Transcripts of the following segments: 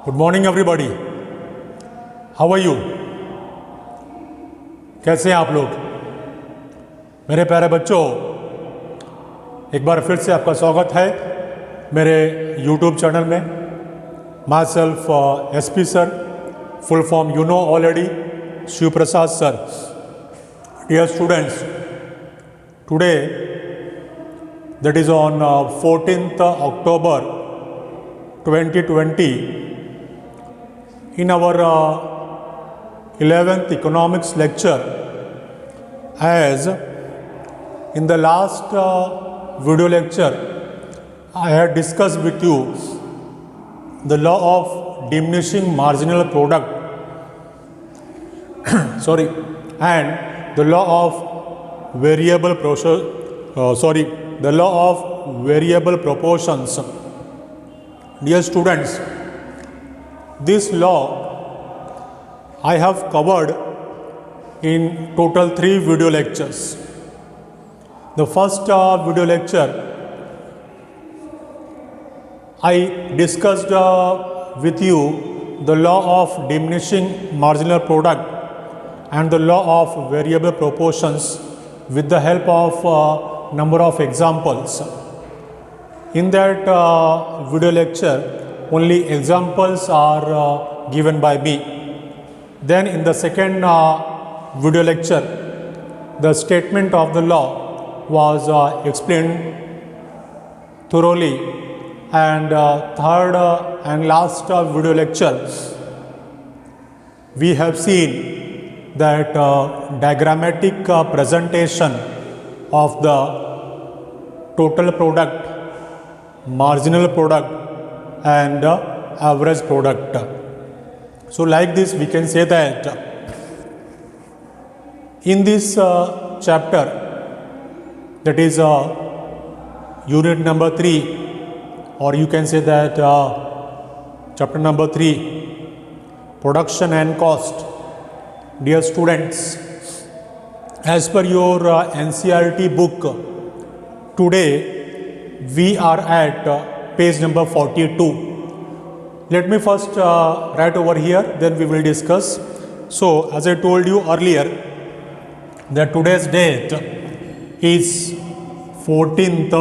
Good morning everybody, how are you? कैसे हैं आप लोग? मेरे प्यारे बच्चों, एक बार फिर से आपका स्वागत है मेरे यूट्यूब चैनल में। Myself SP sir, full form you know already, Shiv Prasad sir. Dear students, today that is on 14th October 2020 in our 11th economics lecture, as in the last video lecture I had discussed with you the law of diminishing marginal product and the law of variable the law of variable proportions. Dear students, this law I have covered in total 3 video lectures. The first video lecture I discussed with you the law of diminishing marginal product and the law of variable proportions with the help of number of examples. In that video lecture, only examples are given by me. Then in the second video lecture, the statement of the law was explained thoroughly, and third and last video lecture, we have seen that diagrammatic presentation of the total product, marginal product and average product. So like this we can say that in this chapter, that is unit number 3, or you can say that chapter number 3, production and cost. Dear students, as per your NCERT book, today we are at page number 42. Let me first write over here, then we will discuss. So as I told you earlier that today's date is 14th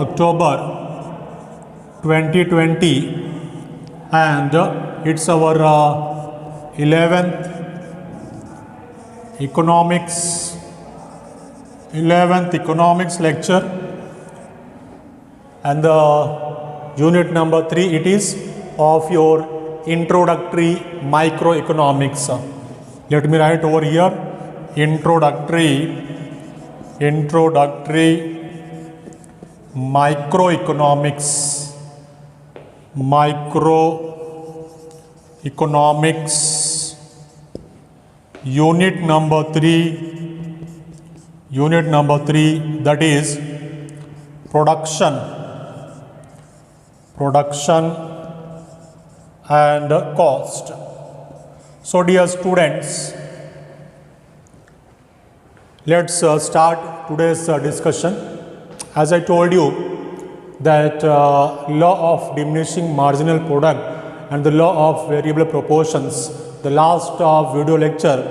October 2020, and it's our 11th economics lecture, and the unit number 3, it is of your introductory microeconomics. Let me write over here, introductory microeconomics unit number 3, that is production and cost. So dear students, let's start today's discussion. As I told you that law of diminishing marginal product and the law of variable proportions, the last video lecture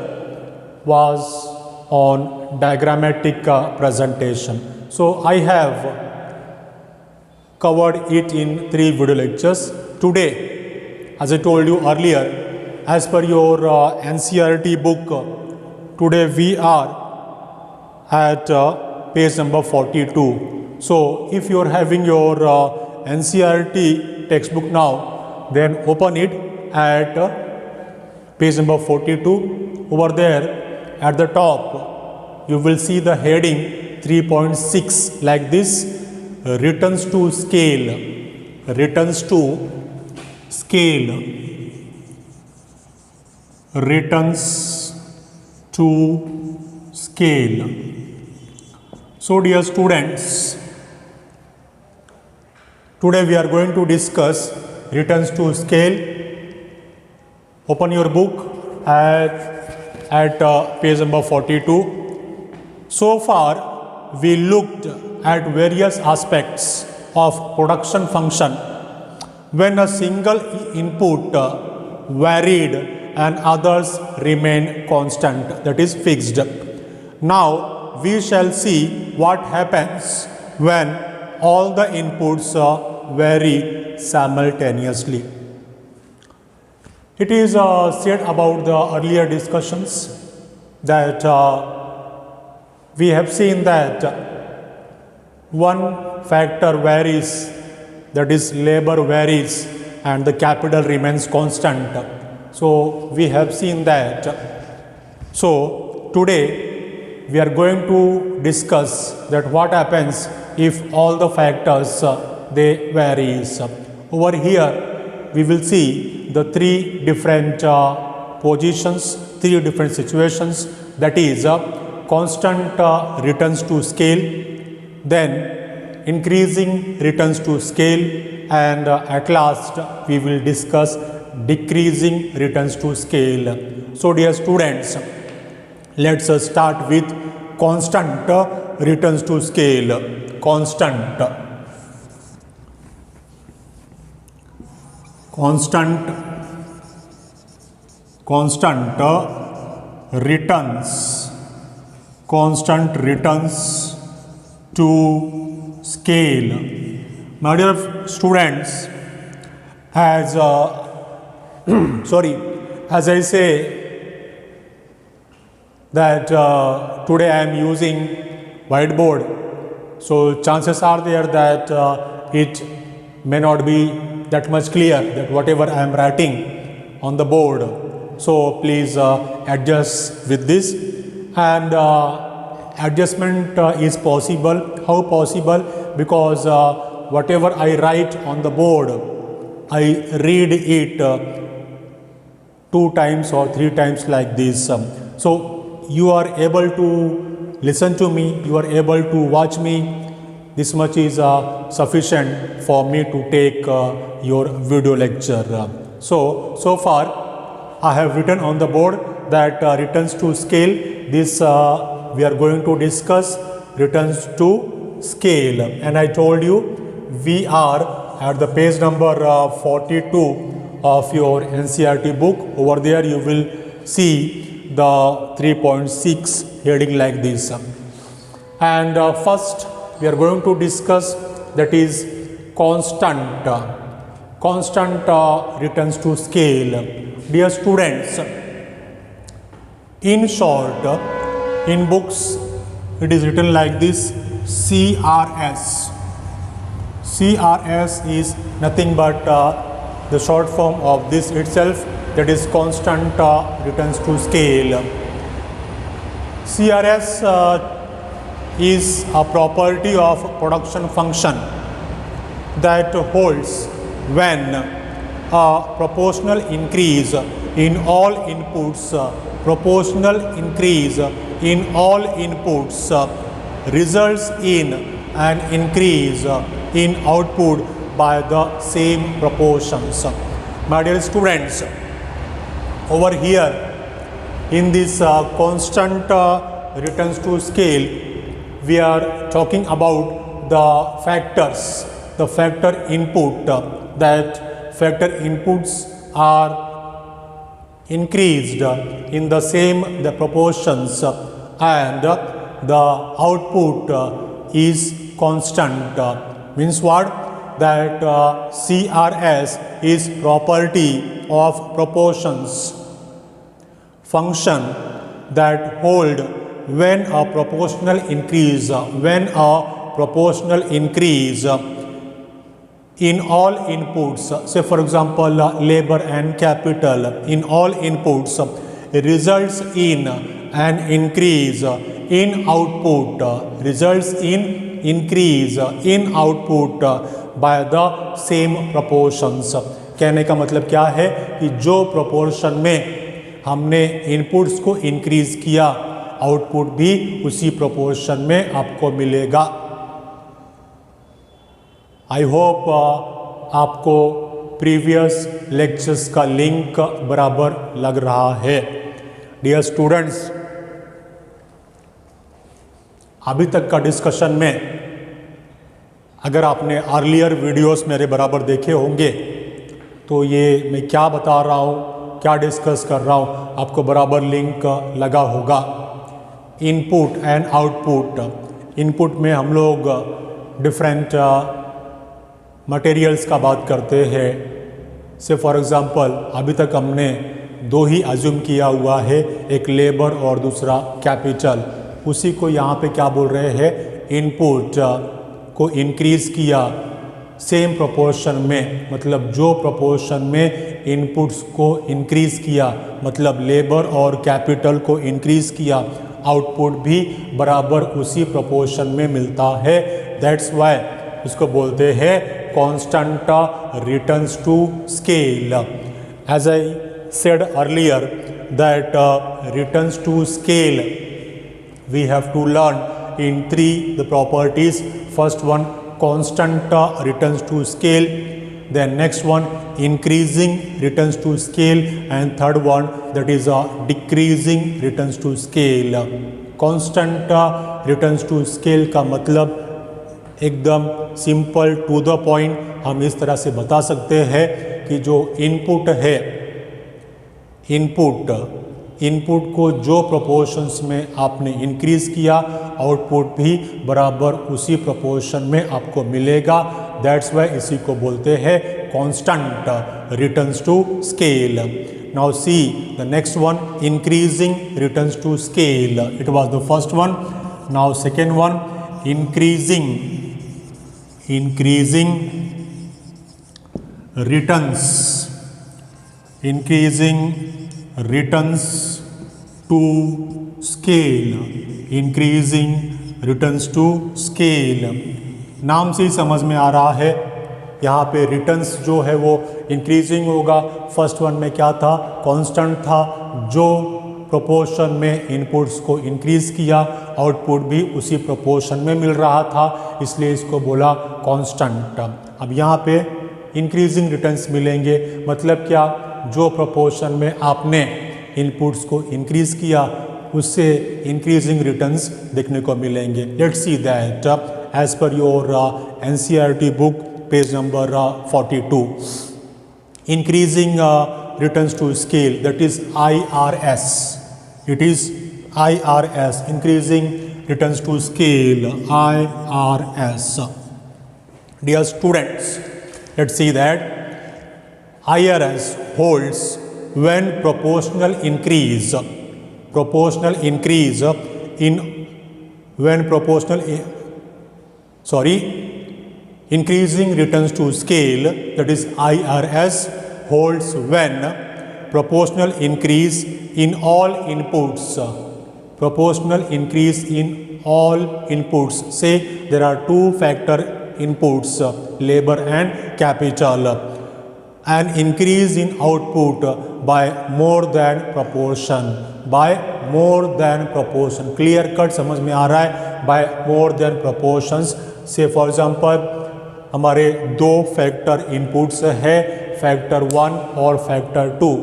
was on diagrammatic presentation. So I have covered it in 3 video lectures. Today, as I told you earlier, as per your NCERT book, today we are at page number 42. So if you are having your NCERT textbook now, then open it at page number 42. Over there at the top, you will see the heading 3.6 like this: returns to scale. So dear students, today we are going to discuss returns to scale. Open your book at page number 42. So far we looked at various aspects of production function when a single input varied and others remain constant, that is fixed. Now we shall see what happens when all the inputs vary simultaneously. It is said about the earlier discussions that we have seen that one factor varies, that is labor varies and the capital remains constant. So we have seen that. So today we are going to discuss that what happens if all the factors they varies. Over here we will see the three different positions, three different situations, that is constant returns to scale, then increasing returns to scale, and at last we will discuss decreasing returns to scale. So dear students, let's start with constant returns to scale. Constant returns to scale. My dear students, as as I say that today I am using whiteboard, so chances are there that it may not be that much clear that whatever I am writing on the board. So please adjust with this, and adjustment is possible. How possible? Because whatever I write on the board, I read it 2 times or 3 times like this. So you are able to listen to me, you are able to watch me. This much is sufficient for me to take your video lecture. So far I have written on the board that returns to scale. This we are going to discuss returns to scale, and I told you we are at the page number 42 of your NCERT book. Over there you will see the 3.6 heading like this. And first we are going to discuss, that is constant returns to scale. Dear students, in short, in books it is written like this: CRS. CRS is nothing but the short form of this itself, that is constant returns to scale. CRS is a property of production function that holds when a proportional increase in all inputs, results in an increase in output by the same proportions. My dear students, over here in this constant returns to scale, we are talking about the factors, the factor input, that factor inputs are increased in the same the proportions, and the output is constant. Means what? That CRS is property of proportions function that hold when a proportional increase in all inputs, say for example labor and capital, in all inputs results in an increase in output, by the same proportions. कहने का मतलब क्या है कि जो proportion में हमने inputs को इंक्रीज किया, आउटपुट भी उसी प्रोपोर्शन में आपको मिलेगा. आई होप आपको प्रीवियस लेक्चर्स का लिंक बराबर लग रहा है. डियर स्टूडेंट्स, अभी तक का डिस्कशन में अगर आपने अर्लियर वीडियोस मेरे बराबर देखे होंगे तो ये मैं क्या बता रहा हूँ, क्या डिस्कस कर रहा हूँ, आपको बराबर लिंक लगा होगा। Input and output. इनपुट में हम लोग डिफरेंट मटेरियल्स का बात करते हैं। से फॉर एग्ज़ाम्पल अभी तक हमने दो ही अज्यूम किया हुआ है, एक लेबर और दूसरा कैपिटल। उसी को यहाँ पे क्या बोल रहे हैं, इनपुट को इंक्रीज़ किया सेम प्रोपोर्शन में, मतलब जो प्रोपोर्शन में इनपुट्स को इंक्रीज़ किया, मतलब लेबर और कैपिटल को इंक्रीज़ किया, आउटपुट भी बराबर उसी प्रोपोर्शन में मिलता है। दैट्स वाई इसको बोलते हैं constant returns to scale. As I said earlier that returns to scale we have to learn in three the properties. First one, constant returns to scale, then next one, increasing returns to scale, and third one, that is decreasing returns to scale. constant returns to scale का मतलब एकदम simple to the point हम इस तरह से बता सकते हैं कि जो इनपुट है, इनपुट को जो प्रोपोर्शंस में आपने इंक्रीज़ किया, आउटपुट भी बराबर उसी प्रोपोर्शन में आपको मिलेगा। दैट्स वाई इसी को बोलते हैं constant returns to scale. Now see the next one, increasing returns to scale. It was the first one. Now second one, increasing returns to scale, increasing returns to scale। नाम से ही समझ में आ रहा है, यहाँ पे रिटर्न्स जो है वो इंक्रीजिंग होगा। फर्स्ट वन में क्या था, कांस्टेंट था, जो प्रोपोर्शन में इनपुट्स को इंक्रीज़ किया, आउटपुट भी उसी प्रोपोर्शन में मिल रहा था, इसलिए इसको बोला कांस्टेंट। अब यहाँ पे इंक्रीजिंग रिटर्न्स मिलेंगे, मतलब क्या, जो प्रोपोर्शन में आपने इनपुट्स को इंक्रीज़ किया उससे इंक्रीजिंग रिटर्न्स देखने को मिलेंगे। Let's see that as per your NCERT book page number 42, increasing returns to scale, that is IRS। It is IRS, increasing returns to scale, IRS। Dear students, let's see that IRS holds when increasing returns to scale, that is IRS holds when proportional increase in all inputs, say there are two factor inputs, labor and capital, an increase in output by more than proportion, clear cut समझ में आ रहा है, by more than proportions। से for example हमारे दो factor inputs है, factor 1 और फैक्टर 2।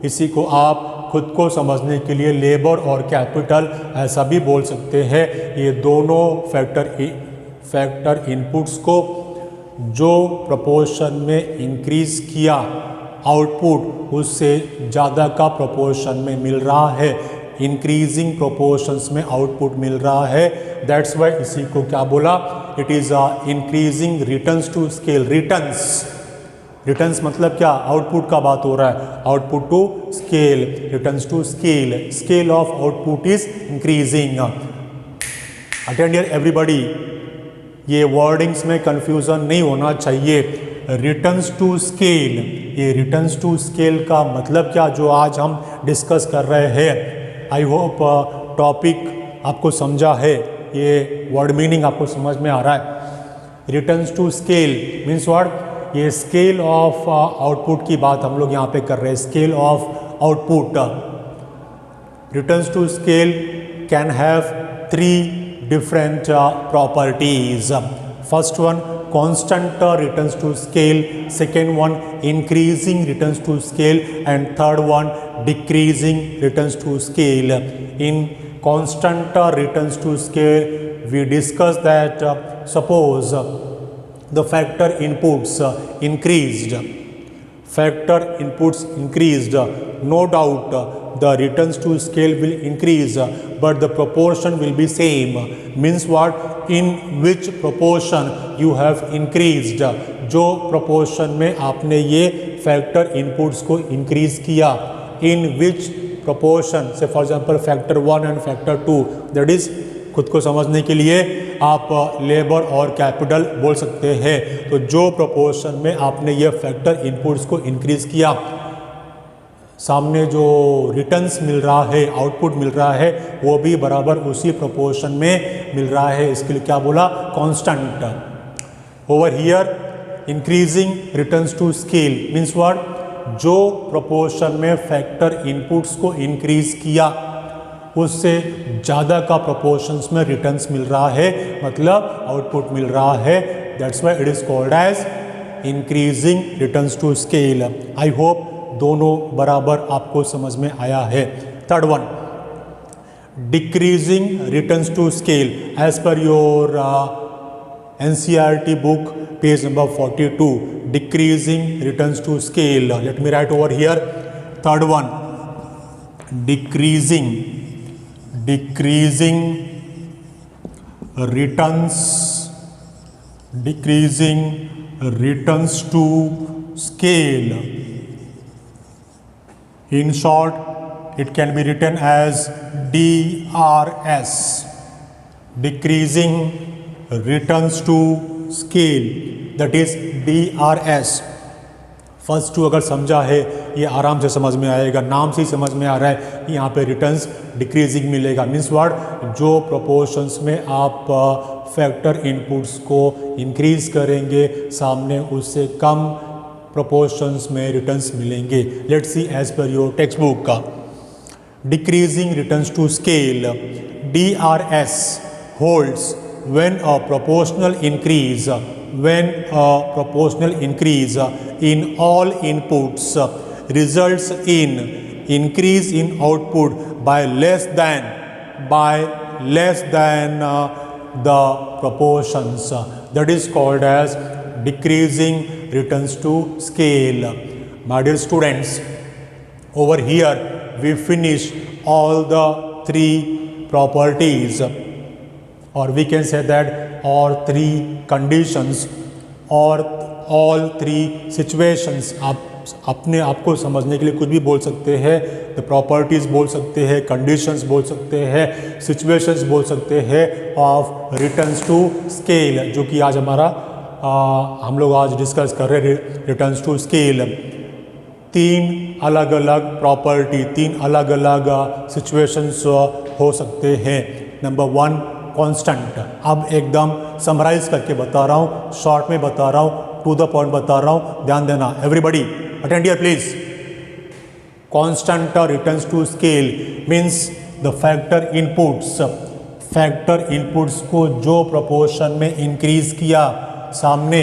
इसी को आप खुद को समझने के लिए लेबर और कैपिटल ऐसा भी बोल सकते हैं। ये दोनों फैक्टर इनपुट्स को जो प्रोपोर्शन में इंक्रीज़ किया, आउटपुट उससे ज़्यादा का प्रोपोर्शन में मिल रहा है, इंक्रीजिंग प्रोपोर्शंस में आउटपुट मिल रहा है। दैट्स वाई इसी को क्या बोला, it is increasing returns to scale. Returns मतलब क्या, आउटपुट का बात हो रहा है, output to scale, returns to scale, scale of output is increasing. Attend here everybody, ये वर्डिंग्स में कंफ्यूजन नहीं होना चाहिए। रिटर्न्स टू स्केल, ये रिटर्न्स टू स्केल का मतलब क्या, जो आज हम डिस्कस कर रहे हैं। आई होप टॉपिक आपको समझा है, ये वर्ड मीनिंग आपको समझ में आ रहा है। Returns to scale means what, ये स्केल ऑफ आउटपुट की बात हम लोग यहाँ पे कर रहे हैं, scale of output. Returns to scale can have 3 different properties. First one, constant returns to scale, second one, increasing returns to scale, and third one, decreasing returns to scale. In constant returns to scale, we discussed that suppose the factor inputs increased, factor inputs increased, no doubt the returns to scale will increase, but the proportion will be same. Means what? In which proportion you have increased, जो proportion में आपने ये factor inputs को increase किया, in which proportion, say for example factor 1 and factor 2, that is खुद को समझने के लिए आप लेबर और कैपिटल बोल सकते हैं। तो जो प्रोपोर्शन में आपने ये फैक्टर इनपुट्स को इंक्रीज किया, सामने जो रिटर्न्स मिल रहा है, आउटपुट मिल रहा है, वो भी बराबर उसी प्रोपोर्शन में मिल रहा है। इसके लिए क्या बोला? Constant. Over here increasing returns to scale means what? जो प्रोपोर्शन में फैक्टर इनपुट्स को इंक्रीज किया उससे ज़्यादा का प्रोपोर्शंस में रिटर्न्स मिल रहा है, मतलब आउटपुट मिल रहा है। That's why it is called as increasing returns to scale. I hope दोनों बराबर आपको समझ में आया है। Third one, decreasing returns to scale as per your NCERT book, page number 42, decreasing returns to scale. Let me write over here. Third one, decreasing returns to scale. In short, it can be written as DRS, decreasing returns to scale, that is DRS। First two अगर समझा है ये आराम से समझ में आएगा, नाम से ही समझ में आ रहा है कि यहाँ पे रिटर्न्स डिक्रीजिंग मिलेगा। Means what? जो प्रोपोर्शंस में आप फैक्टर इनपुट्स को इंक्रीज करेंगे, सामने उससे कम प्रोपोर्शंस में रिटर्न्स मिलेंगे। Let's see as per your textbook का decreasing returns to scale, DRS holds when a proportional increase in all inputs results in increase in output by less than the proportions, that is called as decreasing returns to scale. My dear students, over here we finish all the three properties, or we can say that all three conditions और all three situations। आप अपने आप को समझने के लिए कुछ भी बोल सकते हैं। द प्रॉपर्टीज़ बोल सकते हैं, कंडीशंस बोल सकते हैं, सिचुएशंस बोल सकते हैं ऑफ रिटर्न्स टू स्केल, जो कि आज हमारा हम लोग आज डिस्कस कर रहे हैं रिटर्न्स टू स्केल। तीन अलग अलग प्रॉपर्टी, तीन अलग अलग सिचुएशंस हो सकते हैं। Number one, constant. अब एकदम समराइज करके बता रहा हूँ, शॉर्ट में बता रहा हूँ, टू द पॉइंट बता रहा हूँ, ध्यान देना। Everybody attend here please. Constant returns to scale means the factor inputs को जो प्रोपोर्शन में इंक्रीज किया, सामने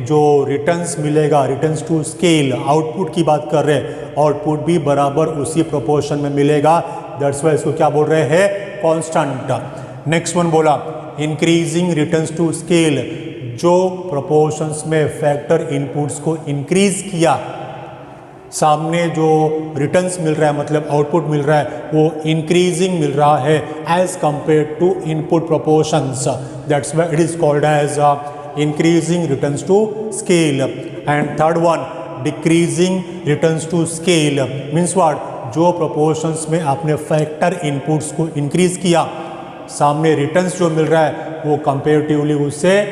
जो रिटर्न्स मिलेगा, रिटर्न्स टू स्केल, आउटपुट की बात कर रहे हैं, आउटपुट भी बराबर उसी प्रोपोर्शन में मिलेगा। दैट्स वाई इसको क्या बोल रहे हैं? कांस्टेंट। नेक्स्ट वन बोला इंक्रीजिंग रिटर्न्स टू स्केल, जो प्रोपोर्शंस में फैक्टर इनपुट्स को इंक्रीज किया, सामने जो रिटर्न्स मिल रहा है मतलब आउटपुट मिल रहा है वो इंक्रीजिंग मिल रहा है as compare to input proportions. That's why it is called as increasing returns to scale. And third one, decreasing returns to scale means what? जो प्रोपोर्शंस में आपने फैक्टर इनपुट्स को इंक्रीज किया, सामने रिटर्न्स जो मिल रहा है वो कंपेरेटिवली उससे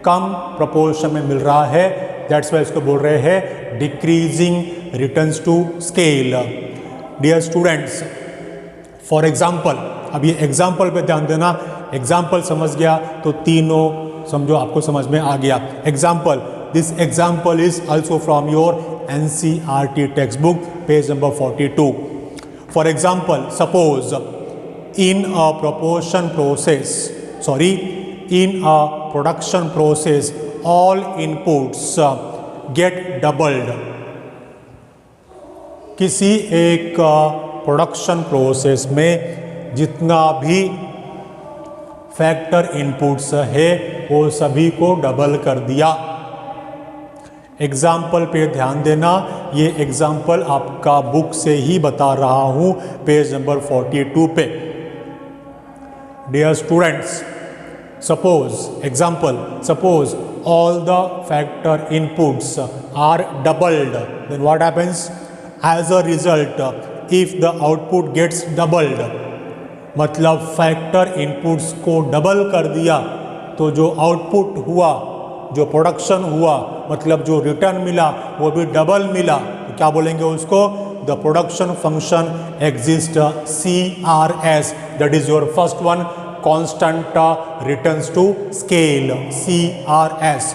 कम प्रोपोर्शन में मिल रहा है। दैट्स वाई इसको बोल रहे हैं decreasing returns to scale. Dear students, for example, अब ये एग्जाम्पल पे ध्यान देना। एग्जाम्पल समझ गया तो तीनों समझो आपको समझ में आ गया। Example, this example is also from your NCERT text book, page number 42। For example, suppose in a production process all inputs get doubled। किसी एक प्रोडक्शन प्रोसेस में जितना भी फैक्टर इनपुट्स है वो सभी को डबल कर दिया। एग्जाम्पल पे ध्यान देना, ये एग्जाम्पल आपका बुक से ही बता रहा हूँ पेज नंबर 42 पे। Dear students, suppose all the factor inputs are doubled, then what happens? As a result, if the output gets doubled, मतलब फैक्टर इनपुट्स को डबल कर दिया तो जो आउटपुट हुआ, जो प्रोडक्शन हुआ, मतलब जो रिटर्न मिला वो भी डबल मिला, तो क्या बोलेंगे उसको? The production function exist CRS, that is your first one, constant returns to scale, CRS।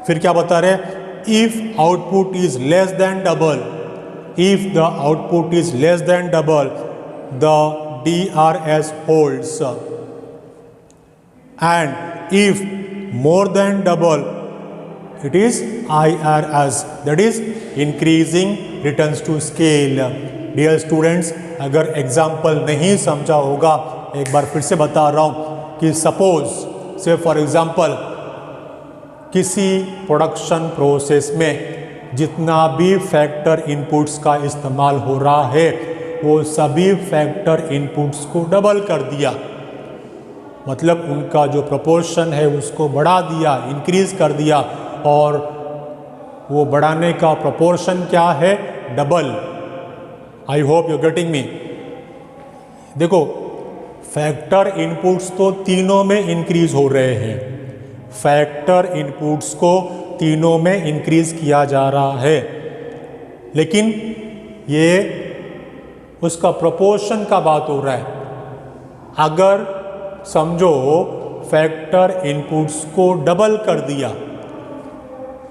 फिर क्या बता रहे? If output is less than double, if the output is less than double, the DRS holds, and if more than double, it is IRS, that is increasing returns to scale। Dear students, अगर example नहीं समझा होगा, एक बार फिर से बता रहा हूँ कि सपोज से फॉर एग्जाम्पल किसी प्रोडक्शन प्रोसेस में जितना भी फैक्टर इनपुट्स का इस्तेमाल हो रहा है वो सभी फैक्टर इनपुट्स को डबल कर दिया, मतलब उनका जो प्रोपोर्शन है उसको बढ़ा दिया, इंक्रीज कर दिया, और वो बढ़ाने का प्रोपोर्शन क्या है? Double. I hope you getting me. देखो, फैक्टर इनपुट्स तो तीनों में इंक्रीज हो रहे हैं, फैक्टर इनपुट्स को तीनों में इंक्रीज किया जा रहा है, लेकिन ये उसका प्रोपोर्शन का बात हो रहा है। अगर समझो फैक्टर इनपुट्स को डबल कर दिया,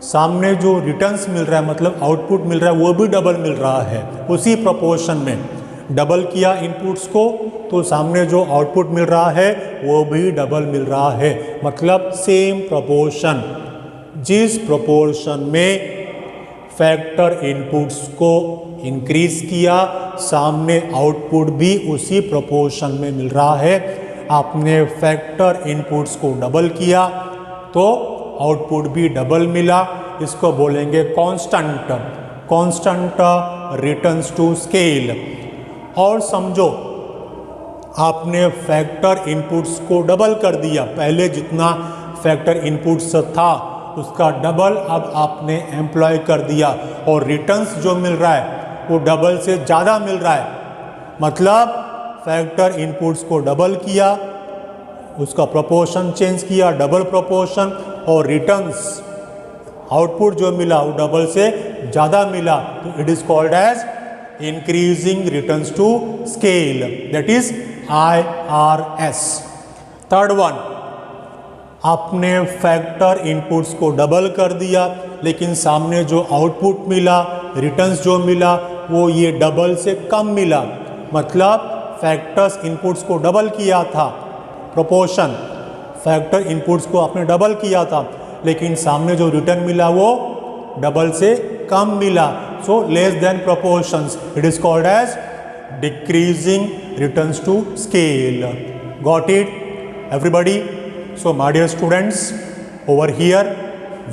सामने जो रिटर्न्स मिल रहा है, मतलब आउटपुट मिल रहा है, वो भी डबल मिल रहा है, उसी प्रोपोर्शन में डबल किया इनपुट्स को तो सामने जो आउटपुट मिल रहा है वो भी डबल मिल रहा है, मतलब सेम प्रोपोर्शन। जिस प्रोपोर्शन में फैक्टर इनपुट्स को इंक्रीज किया, सामने आउटपुट भी उसी प्रोपोर्शन में मिल रहा है। आपने फैक्टर इनपुट्स को डबल किया तो आउटपुट भी डबल मिला, इसको बोलेंगे constant, constant returns to scale. और समझो आपने फैक्टर इनपुट्स को डबल कर दिया, पहले जितना फैक्टर इनपुट्स था उसका डबल अब आपने एम्प्लॉय कर दिया, और रिटर्न्स जो मिल रहा है वो डबल से ज़्यादा मिल रहा है, मतलब फैक्टर इनपुट्स को डबल किया, उसका प्रोपोर्शन चेंज किया, डबल प्रोपोर्शन, और रिटर्न्स आउटपुट जो मिला वो डबल से ज़्यादा मिला, तो it is called as increasing returns to scale, that is IRS। Third one, आपने फैक्टर इनपुट्स को डबल कर दिया, लेकिन सामने जो आउटपुट मिला, रिटर्न्स जो मिला, वो ये डबल से कम मिला, मतलब फैक्टर्स इनपुट्स को डबल किया था, प्रोपोर्शन फैक्टर इनपुट्स को आपने डबल किया था, लेकिन सामने जो रिटर्न मिला वो डबल से कम मिला, so less than proportions, it is called as decreasing returns to scale. Got it everybody? So my dear students, over here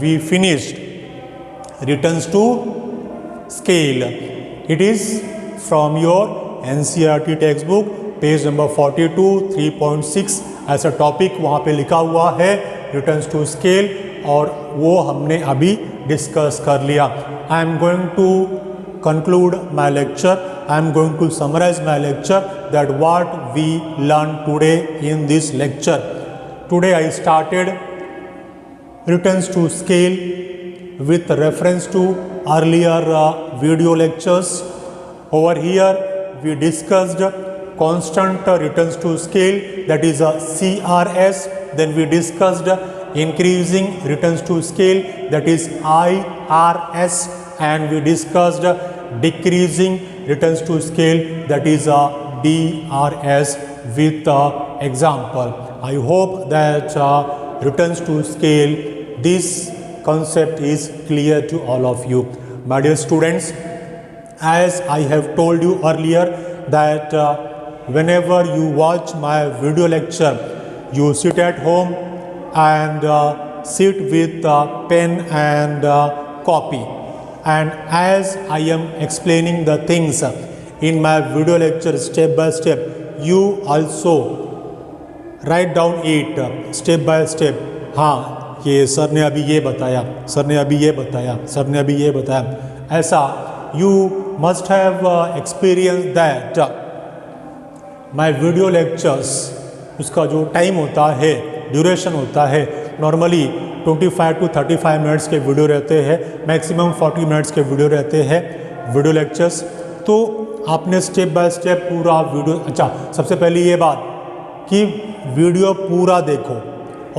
we finished returns to scale. It is from your NCERT textbook page number 42 3.6 ऐसा topic वहाँ पे लिखा हुआ है returns to scale, और वो हमने अभी डिस्कस कर लिया। I am going to conclude my lecture. I am going to summarize my lecture that what we learned today in this lecture. Today I started returns to scale with reference to earlier video lectures. Over here we discussed constant returns to scale, that is CRS. Then we discussed increasing returns to scale, that is IRS, and we discussed decreasing returns to scale, that is DRS with example. I hope that returns to scale, this concept is clear to all of you. My dear students, as I have told you earlier that whenever you watch my video lecture, you sit at home and sit with pen and copy. And as I am explaining the things in my video lecture step by step, you also write down it step by step. हाँ, ये sir ने अभी ये बताया, sir ने अभी ये बताया, सर ने अभी ये बताया, ऐसा you must have experienced that my video lectures, उसका जो टाइम होता है, ड्यूरेशन होता है, नॉर्मली 25 to 35 मिनट्स के वीडियो रहते हैं, मैक्सिमम 40 मिनट्स के वीडियो रहते हैं वीडियो लेक्चर्स। तो आपने स्टेप बाय स्टेप पूरा वीडियो, अच्छा सबसे पहले ये बात कि वीडियो पूरा देखो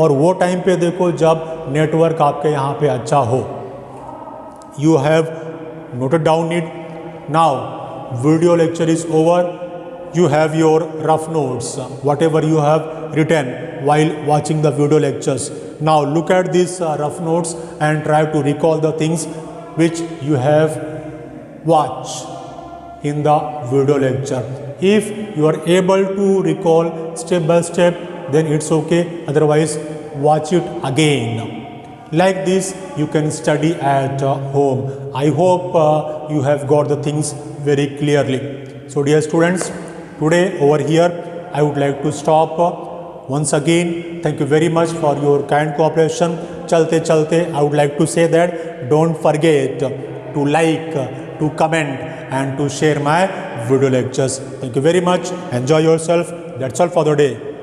और वो टाइम पे देखो जब नेटवर्क आपके यहाँ पे अच्छा हो। You have noted down it. Now video lecture is over, you have your rough notes, whatever you have written while watching the video lectures. Now look at these rough notes and try to recall the things which you have watched in the video lecture. If you are able to recall step by step, then it's okay, otherwise watch it again. Like this you can study at home. I hope you have got the things very clearly. So dear students, today over here I would like to stop. Once again thank you very much for your kind cooperation. Chalte chalte I would like to say that don't forget to like, to comment and to share my video lectures. Thank you very much. Enjoy yourself. That's all for the day.